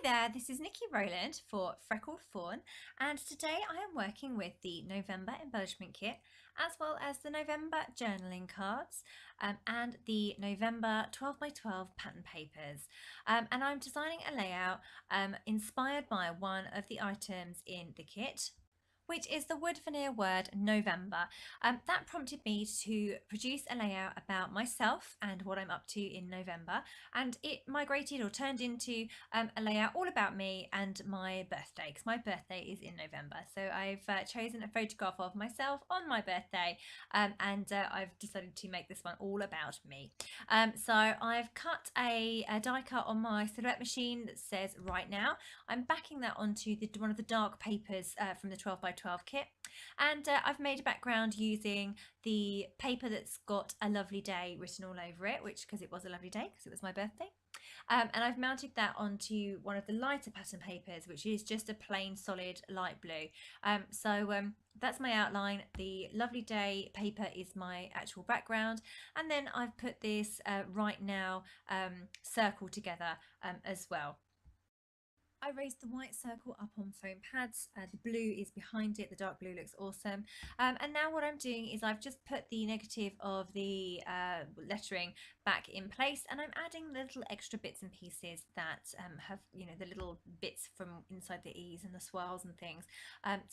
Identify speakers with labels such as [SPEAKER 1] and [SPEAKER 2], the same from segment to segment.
[SPEAKER 1] Hi there, this is Niki Rowland for Freckled Fawn, and today I am working with the November embellishment kit as well as the November journaling cards and the November 12 by 12 pattern papers. And I'm designing a layout inspired by one of the items in the kit, which is the wood veneer word November. That prompted me to produce a layout about myself and what I'm up to in November, and it migrated or turned into a layout all about me and my birthday, because my birthday is in November. So I've chosen a photograph of myself on my birthday, and I've decided to make this one all about me. So I've cut a die cut on my silhouette machine that says right now. I'm backing that onto one of the dark papers from the 12 by 12 kit, and I've made a background using the paper that's got a lovely day written all over it, which because it was a lovely day because it was my birthday. And I've mounted that onto one of the lighter pattern papers, which is just a plain solid light blue. That's my outline. The lovely day paper is my actual background, and then I've put this right now circle together as well. I raised the white circle up on foam pads. The blue is behind it. The dark blue looks awesome. And now what I'm doing is I've just put the negative of the lettering back in place, and I'm adding little extra bits and pieces that have, you know, the little bits from inside the E's and the swirls and things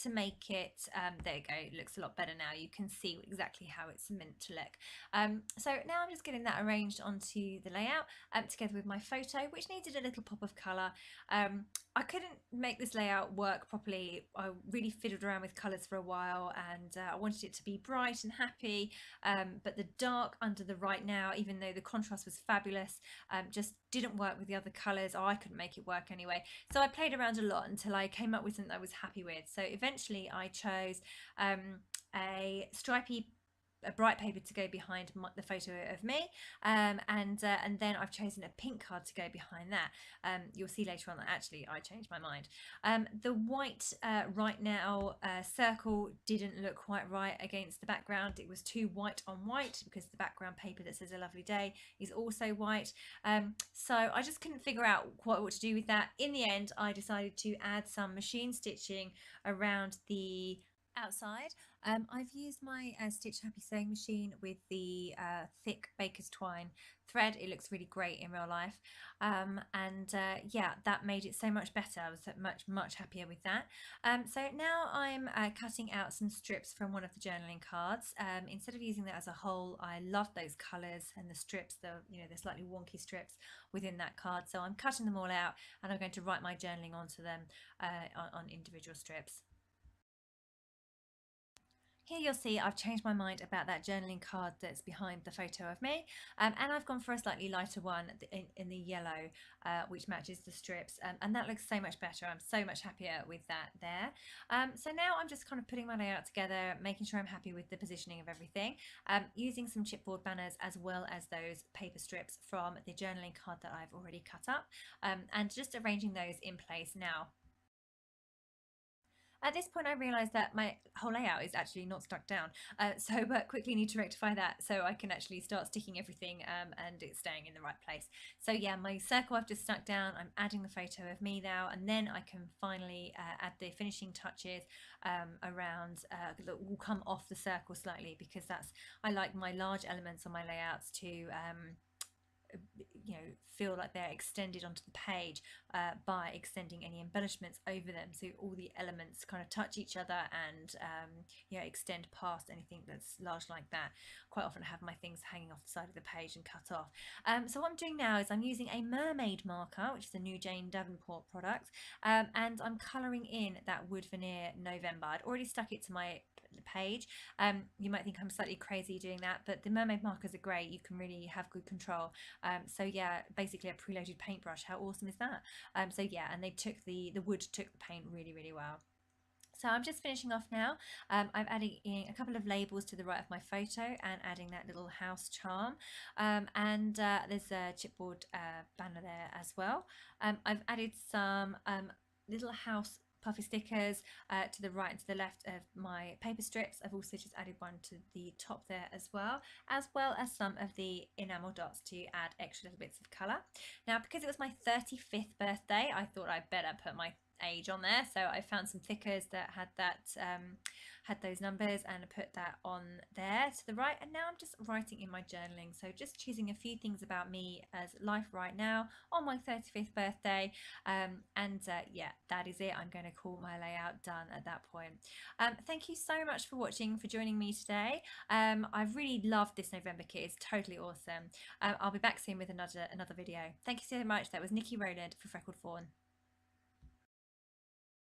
[SPEAKER 1] to make it, there you go, it looks a lot better now. You can see exactly how it's meant to look. So now I'm just getting that arranged onto the layout together with my photo, which needed a little pop of colour. I couldn't make this layout work properly. I really fiddled around with colours for a while, and I wanted it to be bright and happy, but the dark under the right now, even though the contrast was fabulous, just didn't work with the other colours, or I couldn't make it work anyway. So I played around a lot until I came up with something I was happy with. So eventually I chose a stripy bright paper to go behind the photo of me, and then I've chosen a pink card to go behind that. You'll see later on that actually I changed my mind. The white right now circle didn't look quite right against the background. It was too white on white because the background paper that says a lovely day is also white. So I just couldn't figure out what to do with that. In the end, I decided to add some machine stitching around the outside. I've used my Stitch Happy sewing machine with the thick baker's twine thread. It looks really great in real life, yeah, that made it so much better. I was much happier with that. So now I'm cutting out some strips from one of the journaling cards. Instead of using that as a whole, I love those colours and the strips, the slightly wonky strips within that card. So I'm cutting them all out, and I'm going to write my journaling onto them on individual strips. Here you'll see I've changed my mind about that journaling card that's behind the photo of me, and I've gone for a slightly lighter one in the yellow, which matches the strips, and that looks so much better. I'm so much happier with that there. So now I'm just kind of putting my layout together, making sure I'm happy with the positioning of everything, using some chipboard banners as well as those paper strips from the journaling card that I've already cut up, and just arranging those in place now. At this point I realised that my whole layout is actually not stuck down, so quickly need to rectify that so I can actually start sticking everything and it's staying in the right place. So yeah, my circle I've just stuck down, I'm adding the photo of me now, and then I can finally add the finishing touches around that will come off the circle slightly, because I like my large elements on my layouts to feel like they're extended onto the page by extending any embellishments over them, so all the elements kind of touch each other and extend past anything that's large like that. Quite often I have my things hanging off the side of the page and cut off. So what I'm doing now is I'm using a mermaid marker, which is a new Jane Davenport product, and I'm colouring in that wood veneer November. I'd already stuck it to my page. You might think I'm slightly crazy doing that, but the mermaid markers are great. You can really have good control. So yeah, basically a preloaded paintbrush. How awesome is that? So yeah, and the wood took the paint really well. So I'm just finishing off now. I'm adding in a couple of labels to the right of my photo and adding that little house charm. There's a chipboard banner there as well. I've added some little house puffy stickers to the right and to the left of my paper strips. I've also just added one to the top there as well as some of the enamel dots to add extra little bits of colour. Now, because it was my 35th birthday, I thought I'd better put my age on there, so I found some stickers that had that had those numbers, and I put that on there to the right. And now I'm just writing in my journaling, so just choosing a few things about me as life right now on my 35th birthday, yeah, that is it. I'm going to call my layout done at that point. Thank you so much for watching, for joining me today. I've really loved this November kit. It's totally awesome. I'll be back soon with another video. Thank you so much. That was Niki Rowland for Freckled Fawn.